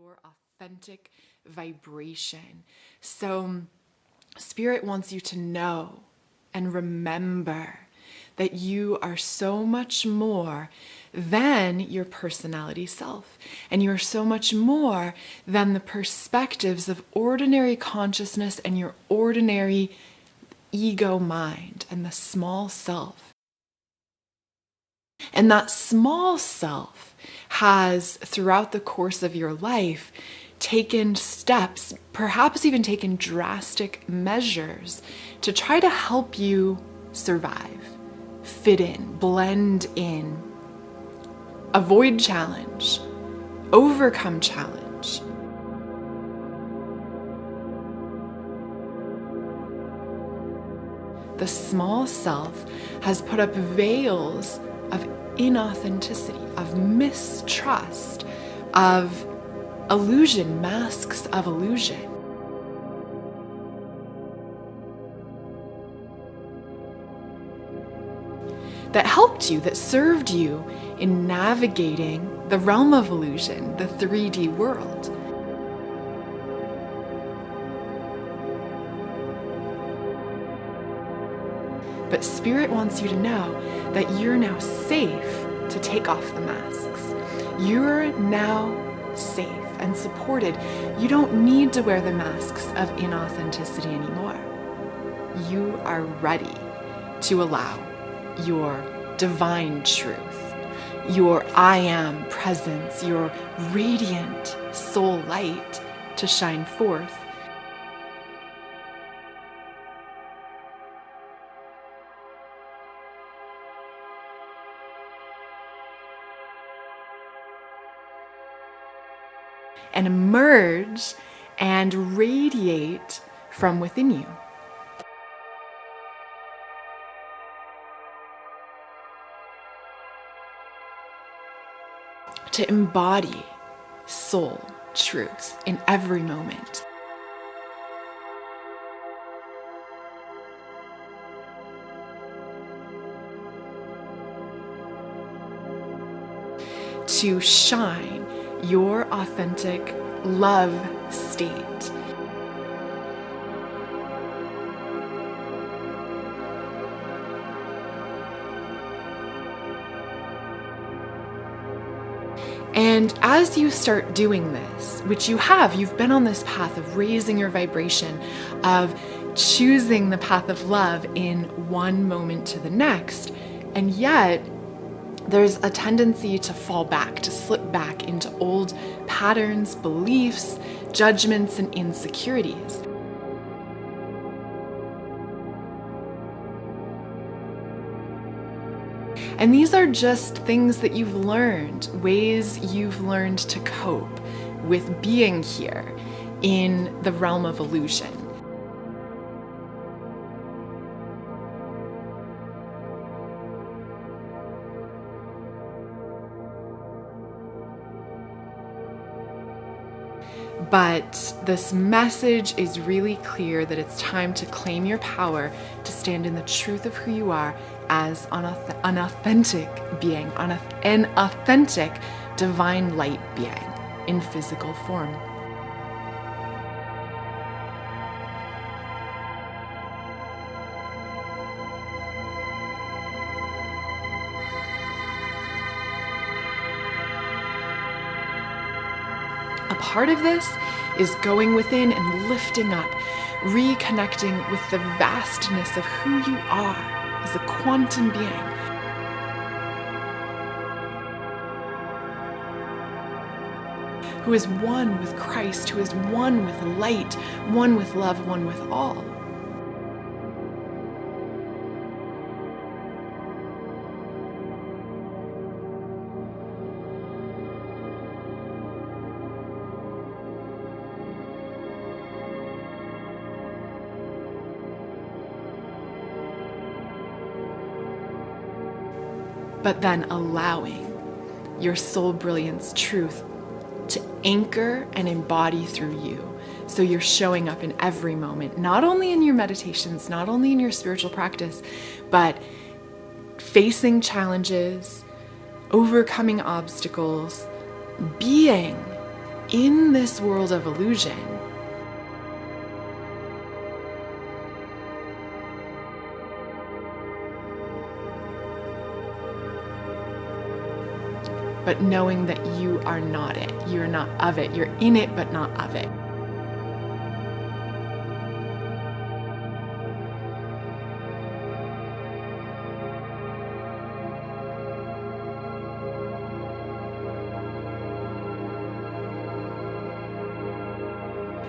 your authentic vibration. So Spirit wants you to know and remember that you are so much more than your personality self. And you are so much more than the perspectives of ordinary consciousness and your ordinary ego mind and the small self. And that small self has, throughout the course of your life, taken steps, perhaps even taken drastic measures to try to help you survive, fit in, blend in, avoid challenge, overcome challenge. The small self has put up veils of inauthenticity, of mistrust, of illusion, masks of illusion. That helped you, that served you in navigating the realm of illusion, the 3D world. But Spirit wants you to know that you're now safe to take off the masks. You're now safe and supported. You don't need to wear the masks of inauthenticity anymore. You are ready to allow your divine truth, your I am presence, your radiant soul light to shine forth. And emerge and radiate from within you. To embody soul truth in every moment. To shine your authentic love state. And as you start doing this, which you've been on this path of raising your vibration, of choosing the path of love in one moment to the next, and yet there's a tendency to fall back, to slip back into old patterns, beliefs, judgments, and insecurities. And these are just things that you've learned, ways you've learned to cope with being here in the realm of illusion. But this message is really clear that it's time to claim your power, to stand in the truth of who you are as an authentic being, an authentic divine light being in physical form. A part of this is going within and lifting up, reconnecting with the vastness of who you are as a quantum being. Who is one with Christ, who is one with light, one with love, one with all. But then allowing your soul brilliance truth to anchor and embody through you. So you're showing up in every moment, not only in your meditations, not only in your spiritual practice, but facing challenges, overcoming obstacles, being in this world of illusion, but knowing that you are not it. You're not of it. You're in it, but not of it.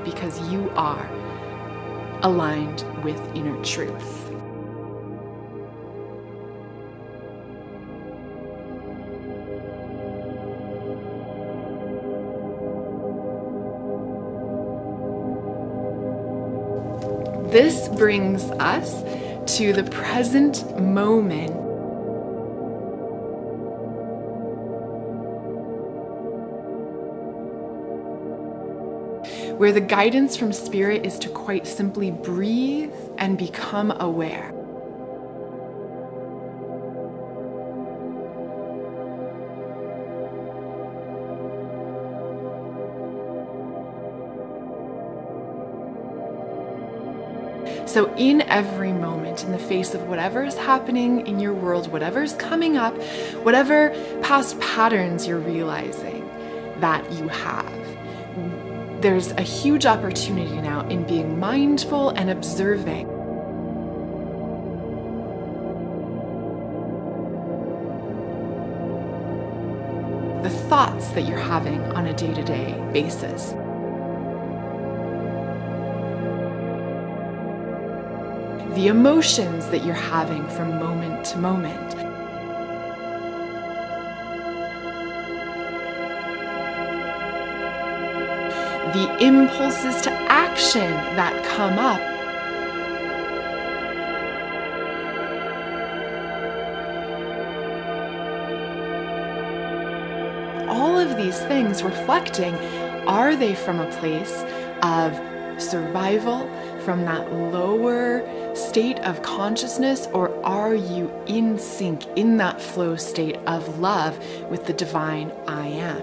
Because you are aligned with inner truth. This brings us to the present moment, where the guidance from Spirit is to quite simply breathe and become aware. So in every moment, in the face of whatever is happening in your world, whatever's coming up, whatever past patterns you're realizing that you have, there's a huge opportunity now in being mindful and observing the thoughts that you're having on a day-to-day basis. The emotions that you're having from moment to moment. The impulses to action that come up. All of these things reflecting, are they from a place of survival, from that lower state of consciousness, or are you in sync, in that flow state of love with the divine I am?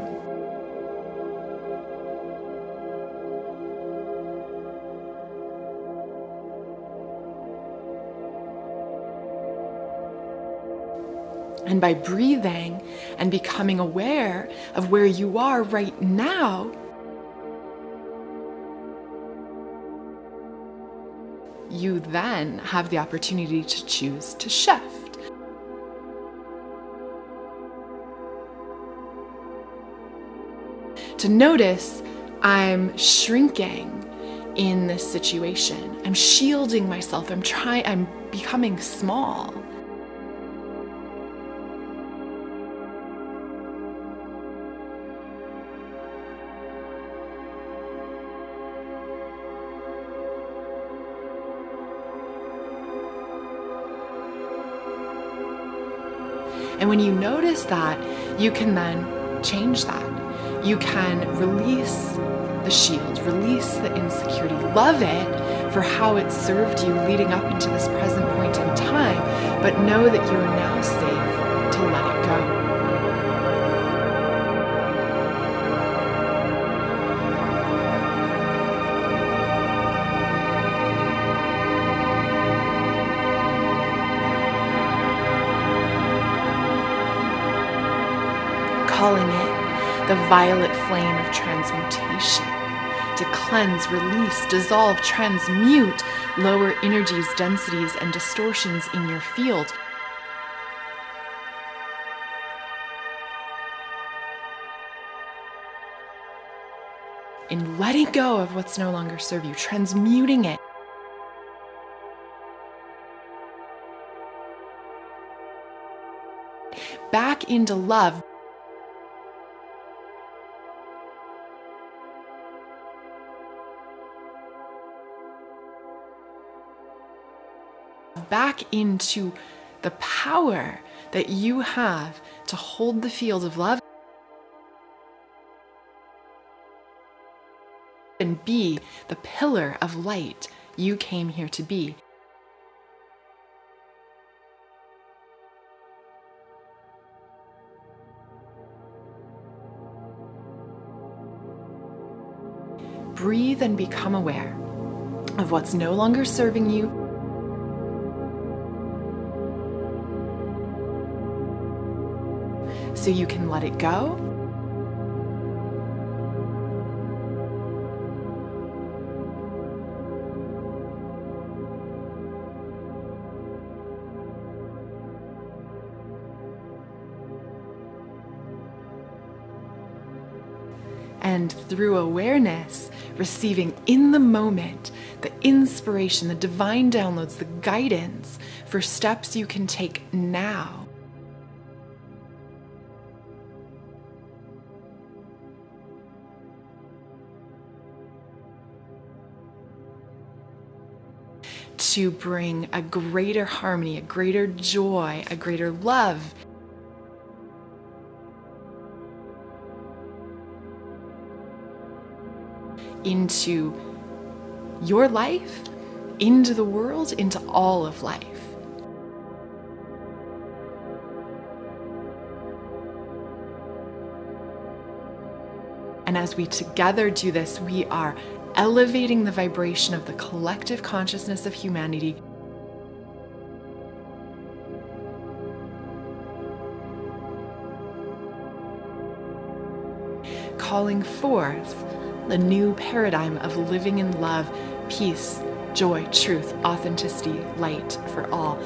And by breathing and becoming aware of where you are right now, you then have the opportunity to choose to shift. To notice, I'm shrinking in this situation. I'm shielding myself. I'm becoming small. And when you notice that, you can then change that. You can release the shield, release the insecurity, love it for how it served you leading up into this present point in time, but know that you are now safe to let it go. Calling it the violet flame of transmutation to cleanse, release, dissolve, transmute lower energies, densities, and distortions in your field. In letting go of what's no longer serve you, transmuting it. Back into love. Back into the power that you have to hold the field of love and be the pillar of light you came here to be. breathe and become aware of what's no longer serving you, so you can let it go. And through awareness, receiving in the moment the inspiration, the divine downloads, the guidance for steps you can take now. To bring a greater harmony, a greater joy, a greater love into your life, into the world, into all of life. And as we together do this, we are elevating the vibration of the collective consciousness of humanity, calling forth the new paradigm of living in love, peace, joy, truth, authenticity, light for all.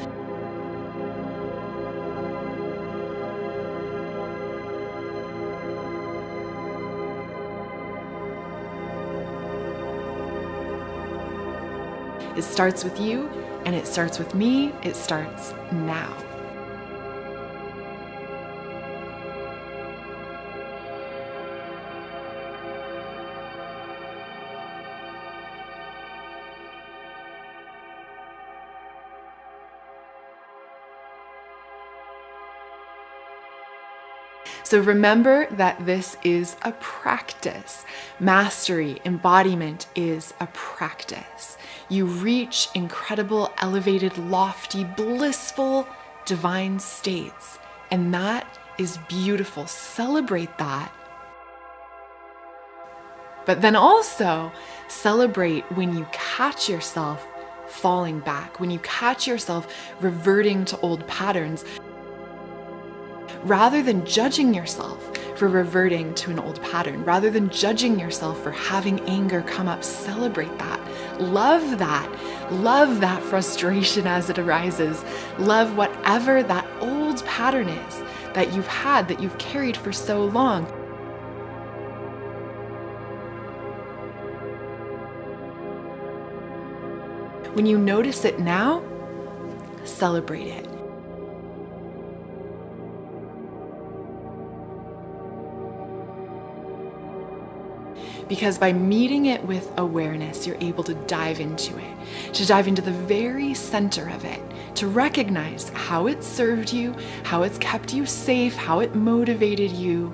It starts with you, and it starts with me. It starts now. So remember that this is a practice. Mastery, embodiment is a practice. You reach incredible, elevated, lofty, blissful, divine states. And that is beautiful. Celebrate that. But then also celebrate when you catch yourself falling back, when you catch yourself reverting to old patterns. Rather than judging yourself for reverting to an old pattern, rather than judging yourself for having anger come up, celebrate that. Love that. Love that frustration as it arises. Love whatever that old pattern is that you've had, that you've carried for so long. When you notice it now, celebrate it. Because by meeting it with awareness, you're able to dive into it, to dive into the very center of it, to recognize how it served you, how it's kept you safe, how it motivated you.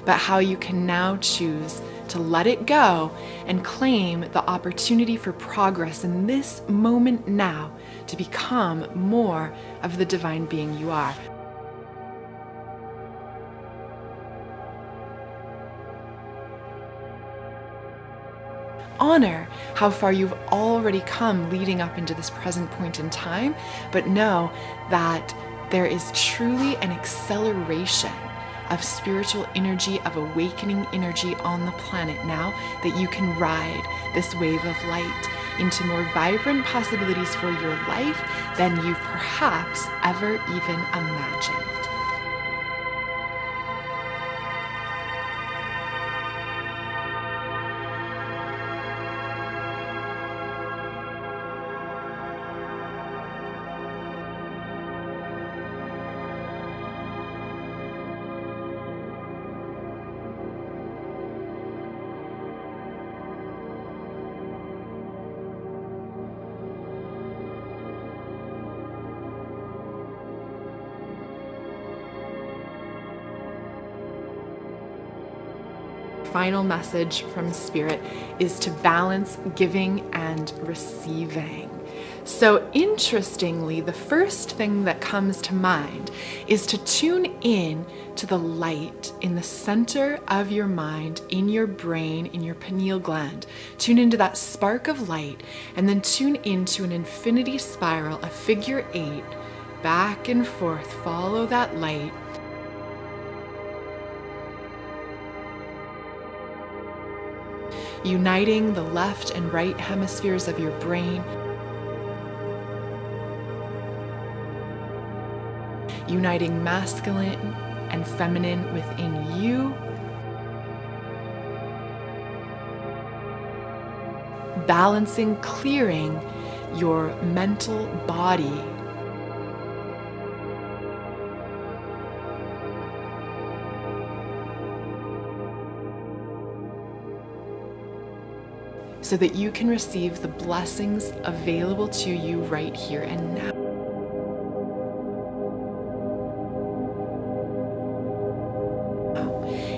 But how you can now choose to let it go and claim the opportunity for progress in this moment now to become more of the divine being you are. Honor how far you've already come leading up into this present point in time, but know that there is truly an acceleration of spiritual energy, of awakening energy on the planet now, that you can ride this wave of light into more vibrant possibilities for your life than you've perhaps ever even imagined. Final message from Spirit is to balance giving and receiving. So interestingly, the first thing that comes to mind is to tune in to the light in the center of your mind, in your brain, in your pineal gland. Tune into that spark of light, and then tune into an infinity spiral, a figure 8, back and forth. Follow that light. Uniting the left and right hemispheres of your brain. Uniting masculine and feminine within you. Balancing, clearing your mental body. So that you can receive the blessings available to you right here and now.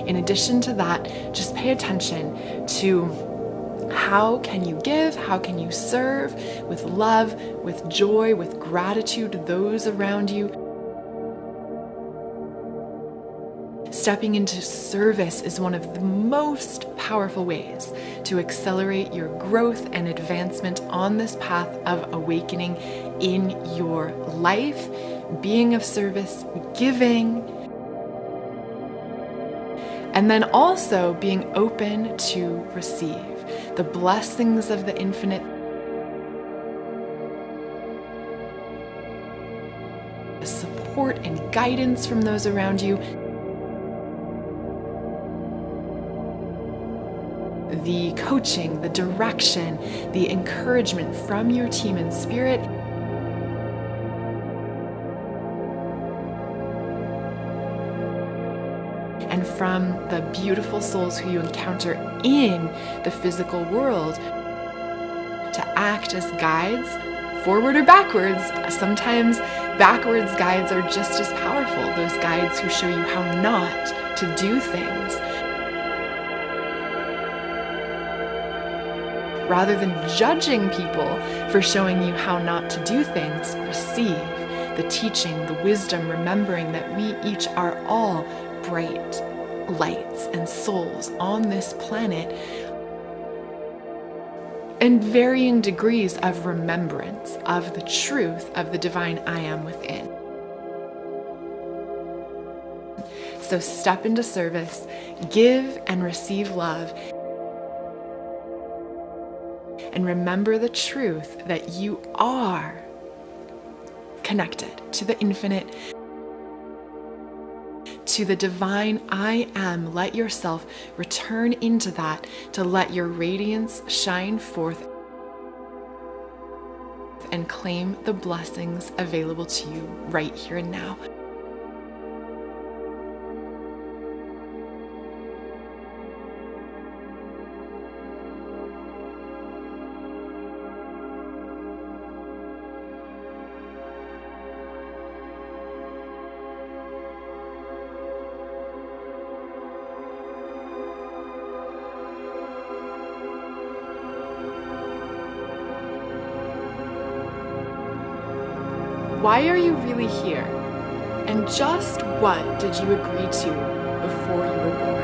In addition to that, just pay attention to how can you give, how can you serve with love, with joy, with gratitude to those around you. Stepping into service is one of the most powerful ways to accelerate your growth and advancement on this path of awakening in your life, being of service, giving, and then also being open to receive the blessings of the infinite, the support and guidance from those around you, the coaching, the direction, the encouragement from your team and spirit. And from the beautiful souls who you encounter in the physical world to act as guides, forward or backwards. Sometimes backwards guides are just as powerful, those guides who show you how not to do things. Rather than judging people for showing you how not to do things, receive the teaching, the wisdom, remembering that we each are all bright lights and souls on this planet, and varying degrees of remembrance of the truth of the divine I am within. So step into service, give and receive love, and remember the truth that you are connected to the infinite, to the divine I am. Let yourself return into that to let your radiance shine forth and claim the blessings available to you right here and now. Why are you really here? And just what did you agree to before you were born?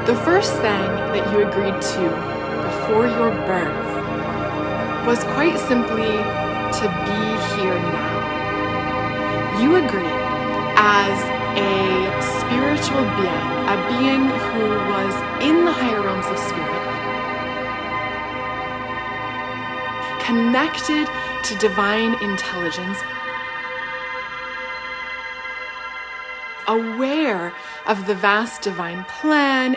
The first thing that you agreed to before your birth was quite simply to be here now. You agreed as a spiritual being, a being who was in the higher realms of spirit, connected to divine intelligence, aware of the vast divine plan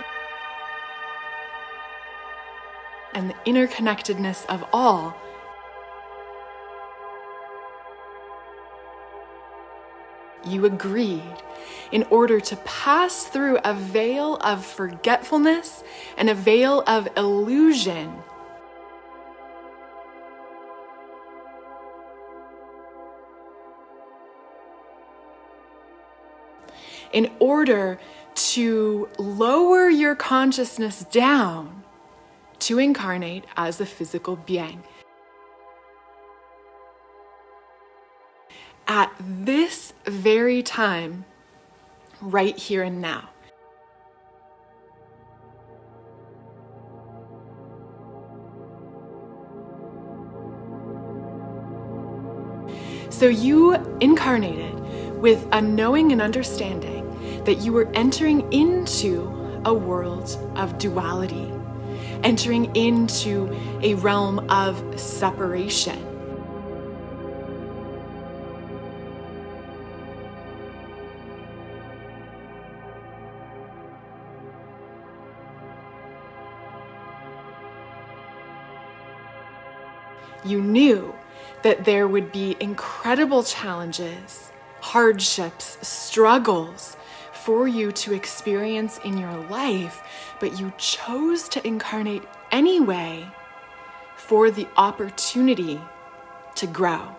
and the interconnectedness of all. You agreed in order to pass through a veil of forgetfulness and a veil of illusion, in order to lower your consciousness down to incarnate as a physical being. At this very time, right here and now. So you incarnated with a knowing and understanding that you were entering into a world of duality, entering into a realm of separation. You knew that there would be incredible challenges, hardships, struggles for you to experience in your life, but you chose to incarnate anyway for the opportunity to grow.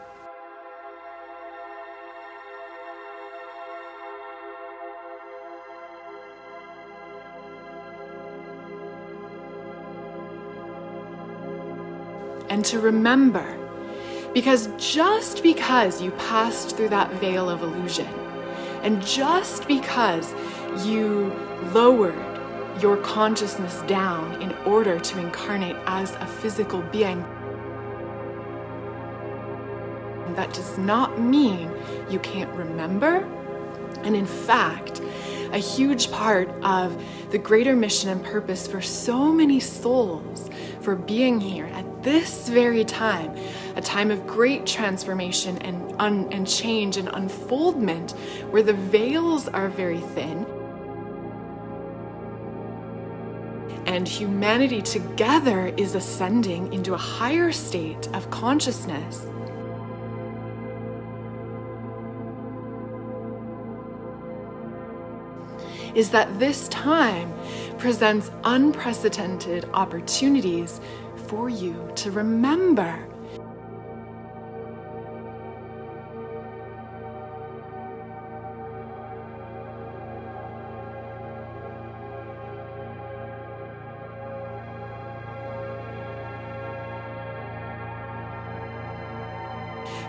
And to remember, because just because you passed through that veil of illusion, and just because you lowered your consciousness down in order to incarnate as a physical being, that does not mean you can't remember. And in fact, a huge part of the greater mission and purpose for so many souls for being here at this very time, a time of great transformation and change and unfoldment, where the veils are very thin, and humanity together is ascending into a higher state of consciousness. Is that this time presents unprecedented opportunities for you to remember.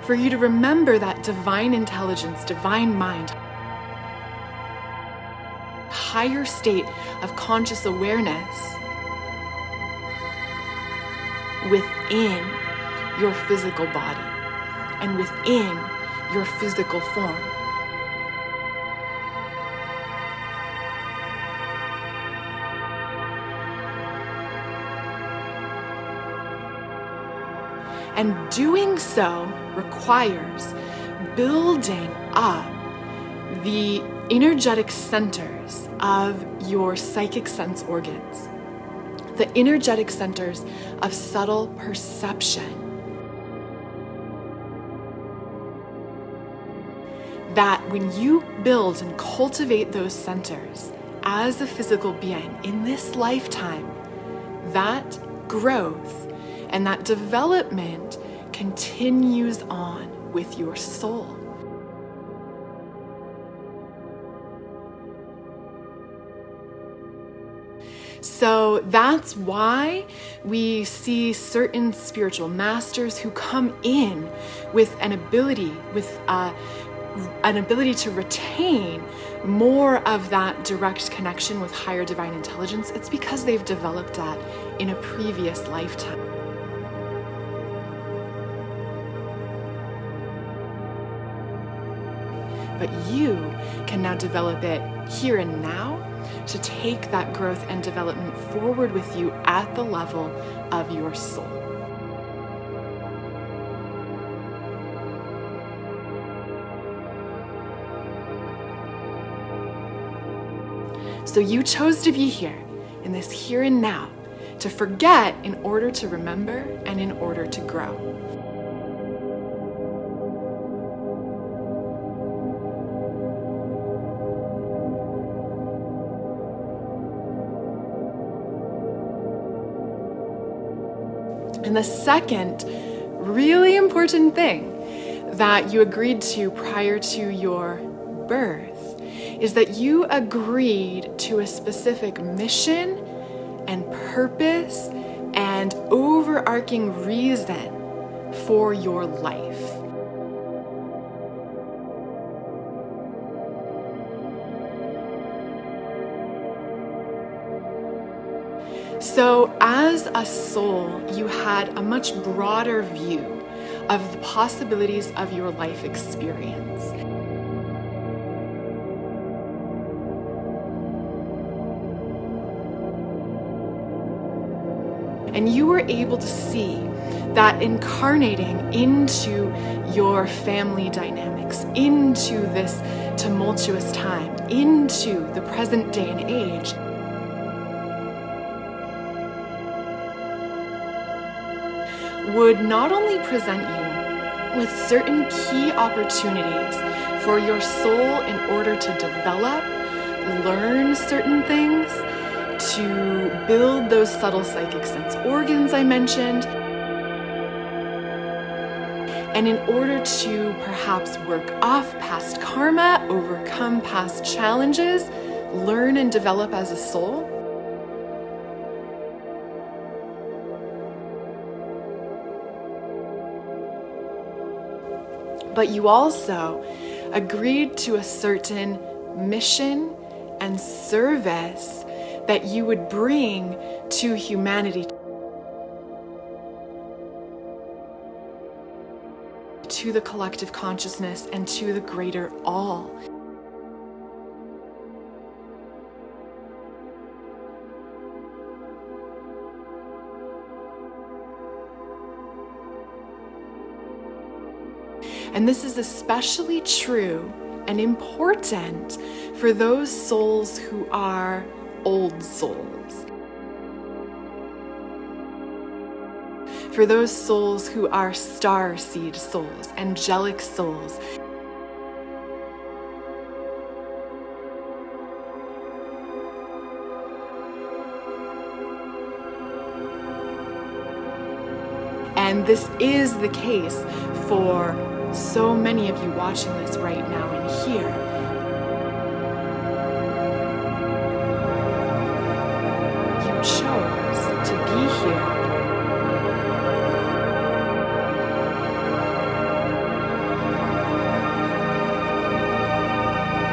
For you to remember that divine intelligence, divine mind, higher state of conscious awareness within your physical body and within your physical form. And doing so requires building up the energetic centers of your psychic sense organs, the energetic centers of subtle perception. That when you build and cultivate those centers as a physical being in this lifetime, that growth and that development continues on with your soul. So that's why we see certain spiritual masters who come in with an ability to retain more of that direct connection with higher divine intelligence. It's because they've developed that in a previous lifetime. But you can now develop it here and now to take that growth and development forward with you at the level of your soul. So you chose to be here in this here and now, to forget in order to remember and in order to grow. And the second really important thing that you agreed to prior to your birth is that you agreed to a specific mission and purpose and overarching reason for your life. So as a soul, you had a much broader view of the possibilities of your life experience. And you were able to see that incarnating into your family dynamics, into this tumultuous time, into the present day and age, would not only present you with certain key opportunities for your soul in order to develop, learn certain things, to build those subtle psychic sense organs I mentioned, and in order to perhaps work off past karma, overcome past challenges, learn and develop as a soul. But you also agreed to a certain mission and service that you would bring to humanity, to the collective consciousness, and to the greater all. And this is especially true and important for those souls who are old souls. For those souls who are star seed souls, angelic souls. And this is the case for so many of you watching this right now and here. You chose to be here.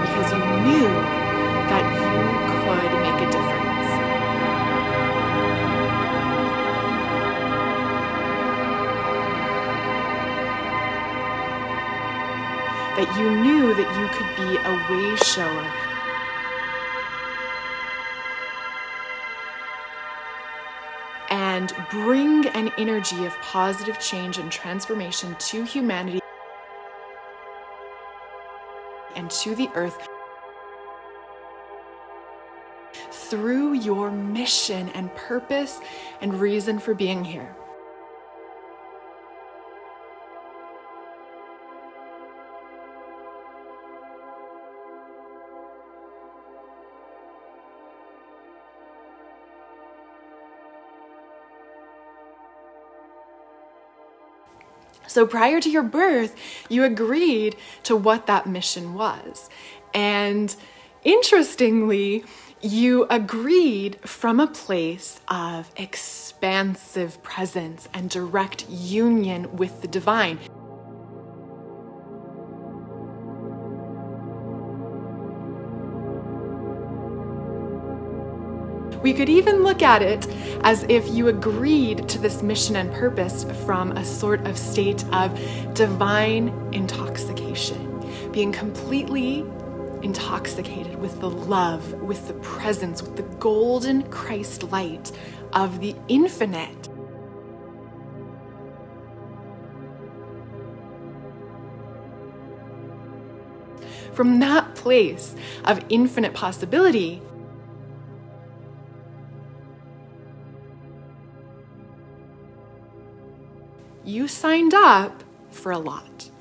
Because you knew that you could make a difference. That you knew that you could be a way shower. And bring an energy of positive change and transformation to humanity and to the earth through your mission and purpose and reason for being here. So prior to your birth, you agreed to what that mission was. And interestingly, you agreed from a place of expansive presence and direct union with the divine. We could even look at it as if you agreed to this mission and purpose from a sort of state of divine intoxication, being completely intoxicated with the love, with the presence, with the golden Christ light of the infinite. From that place of infinite possibility, you signed up for a lot,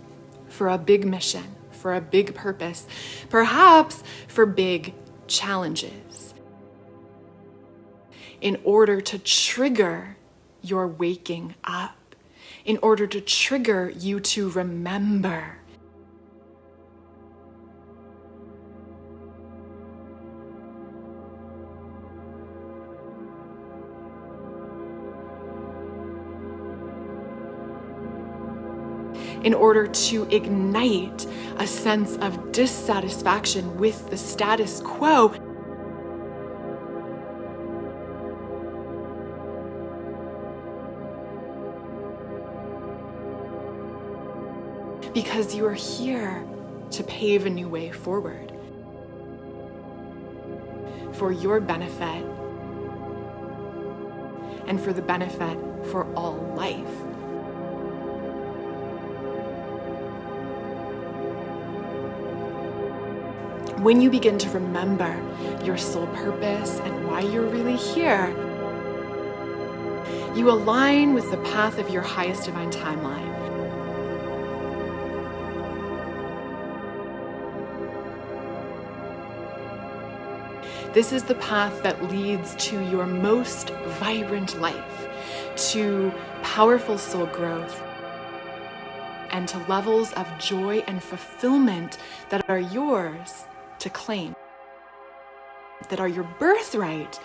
for a big mission, for a big purpose, perhaps for big challenges, in order to trigger your waking up, in order to trigger you to remember. in order to ignite a sense of dissatisfaction with the status quo. Because you are here to pave a new way forward for your benefit and for the benefit for all life. When you begin to remember your soul purpose and why you're really here, you align with the path of your highest divine timeline. This is the path that leads to your most vibrant life, to powerful soul growth, and to levels of joy and fulfillment that are yours to claim, that are your birthright,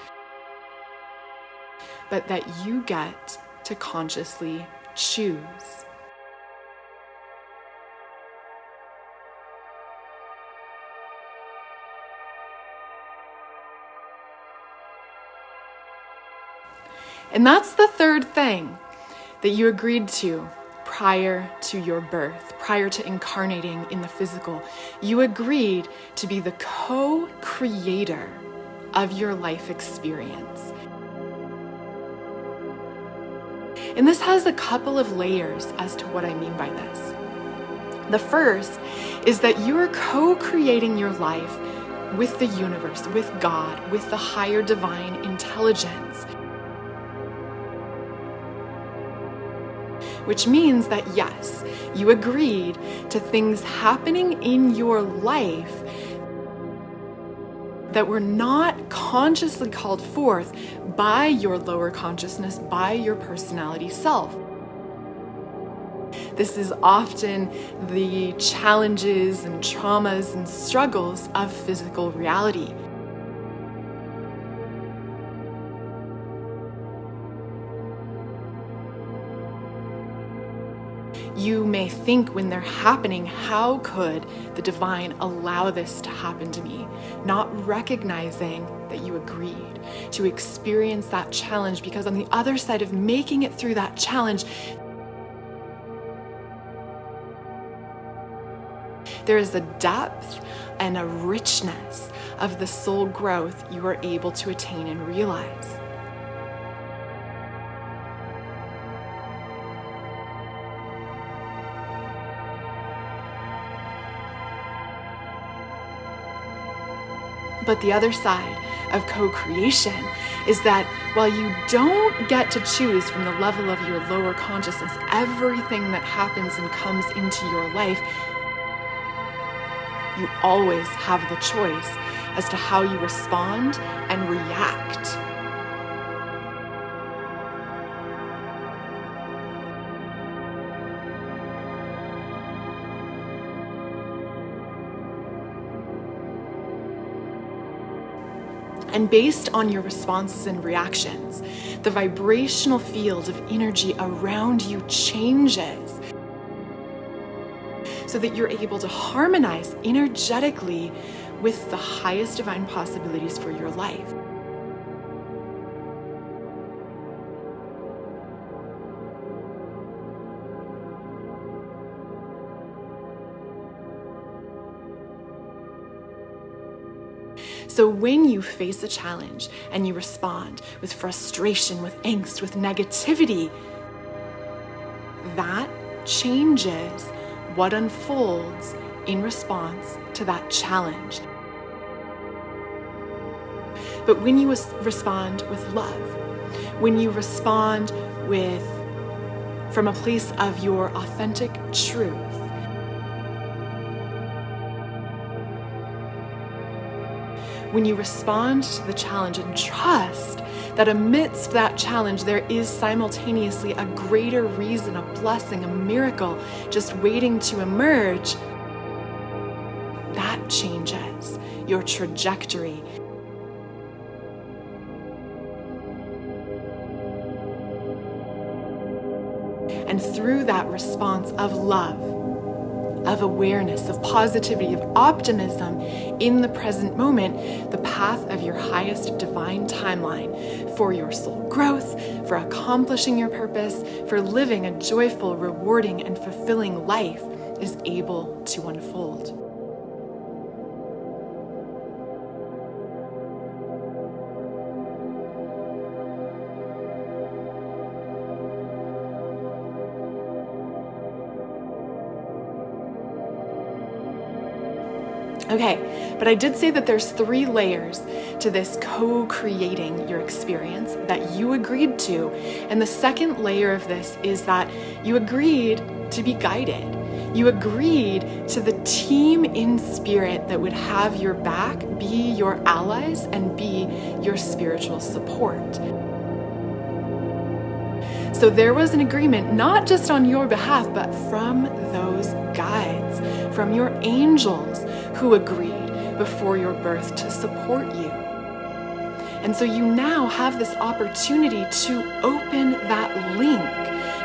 but that you get to consciously choose. And that's the third thing that you agreed to prior to your birth, prior to incarnating in the physical. You agreed to be the co-creator of your life experience. And this has a couple of layers as to what I mean by this. The first is that you are co-creating your life with the universe, with God, with the higher divine intelligence. Which means that yes, you agreed to things happening in your life that were not consciously called forth by your lower consciousness, by your personality self. This is often the challenges and traumas and struggles of physical reality. You may think when they're happening, how could the divine allow this to happen to me? Not recognizing that you agreed to experience that challenge, because on the other side of making it through that challenge, there is a depth and a richness of the soul growth you are able to attain and realize. But the other side of co-creation is that while you don't get to choose from the level of your lower consciousness everything that happens and comes into your life, you always have the choice as to how you respond and react. And based on your responses and reactions, the vibrational field of energy around you changes so that you're able to harmonize energetically with the highest divine possibilities for your life. So when you face a challenge and you respond with frustration, with angst, with negativity, that changes what unfolds in response to that challenge. But when you respond with love, when you respond from a place of your authentic truth, when you respond to the challenge and trust that amidst that challenge, there is simultaneously a greater reason, a blessing, a miracle just waiting to emerge, that changes your trajectory. And through that response of love, of awareness, of positivity, of optimism in the present moment, the path of your highest divine timeline for your soul growth, for accomplishing your purpose, for living a joyful, rewarding, and fulfilling life is able to unfold. Okay, but I did say that there's 3 layers to this co-creating your experience that you agreed to. And the second layer of this is that you agreed to be guided. You agreed to the team in spirit that would have your back, be your allies, and be your spiritual support. So there was an agreement, not just on your behalf, but from those guides, from your angels who agreed before your birth to support you. And so you now have this opportunity to open that link,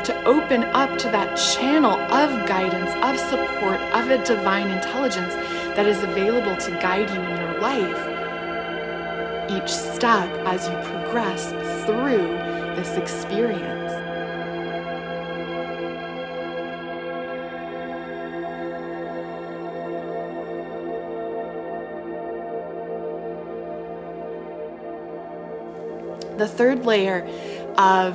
to open up to that channel of guidance, of support, of a divine intelligence that is available to guide you in your life each step as you progress through this experience. The third layer of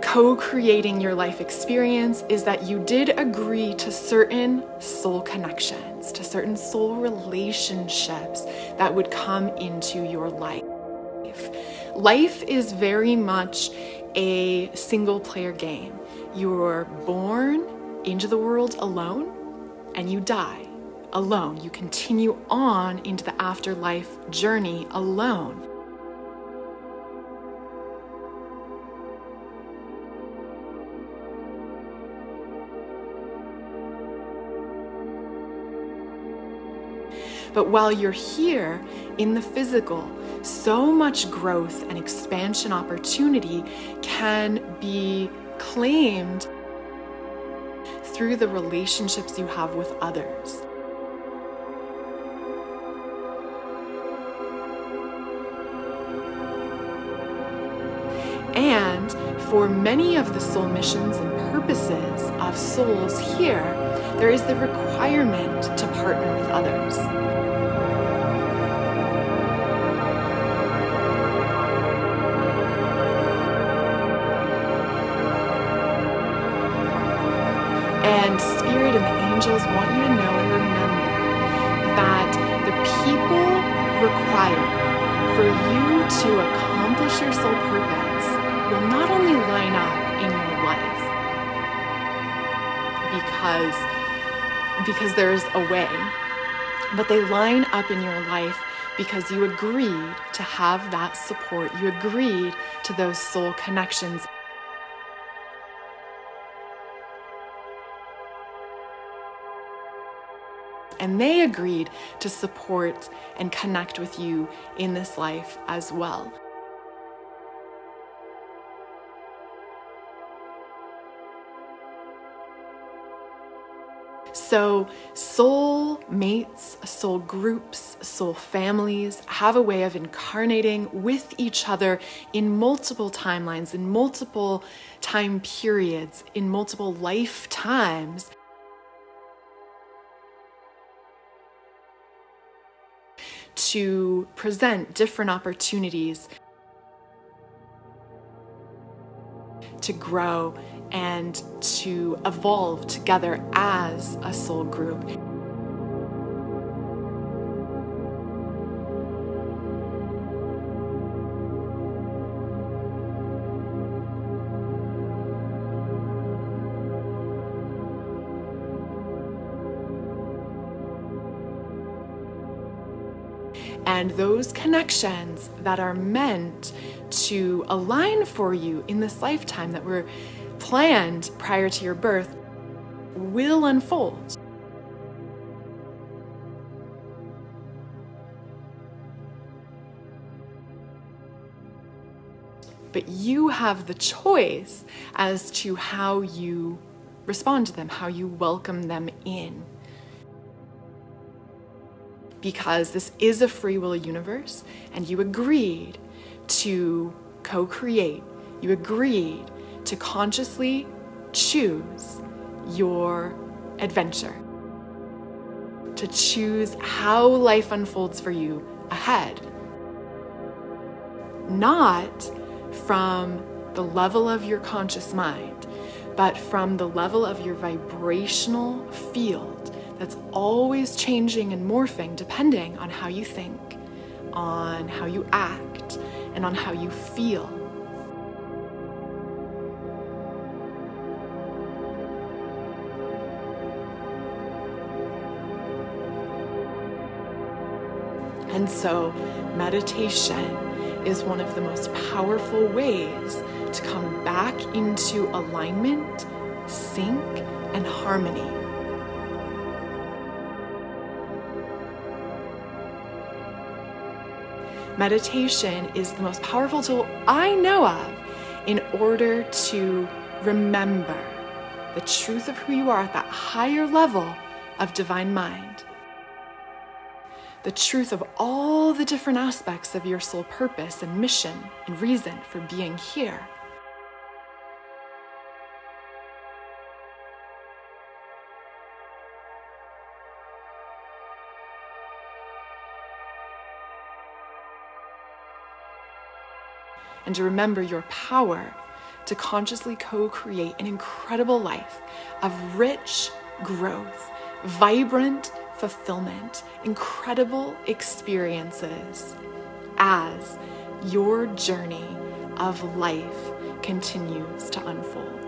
co-creating your life experience is that you did agree to certain soul connections, to certain soul relationships that would come into your life. Life is very much a single player game. You're born into the world alone and you die alone. You continue on into the afterlife journey alone. But while you're here in the physical, so much growth and expansion opportunity can be claimed through the relationships you have with others. And for many of the soul missions and purposes of souls here, there is the requirement to partner with others. And Spirit and the angels want you to know and remember that the people required for you to accomplish your soul purpose will not only line up in your life because there's a way, but they line up in your life because you agreed to have that support. You agreed to those soul connections. And they agreed to support and connect with you in this life as well. So soul mates, soul groups, soul families have a way of incarnating with each other in multiple timelines, in multiple time periods, in multiple lifetimes. To present different opportunities to grow and to evolve together as a soul group. And those connections that are meant to align for you in this lifetime that were planned prior to your birth will unfold. but you have the choice as to how you respond to them, how you welcome them in. Because this is a free will universe, and you agreed to co-create, you agreed to consciously choose your adventure, to choose how life unfolds for you ahead. Not from the level of your conscious mind, but from the level of your vibrational field that's always changing and morphing depending on how you think, on how you act, and on how you feel. And so meditation is one of the most powerful ways to come back into alignment, sync, and harmony. Meditation is the most powerful tool I know of in order to remember the truth of who you are at that higher level of divine mind. The truth of all the different aspects of your soul purpose and mission and reason for being here. And to remember your power to consciously co-create an incredible life of rich growth, vibrant fulfillment, incredible experiences as your journey of life continues to unfold.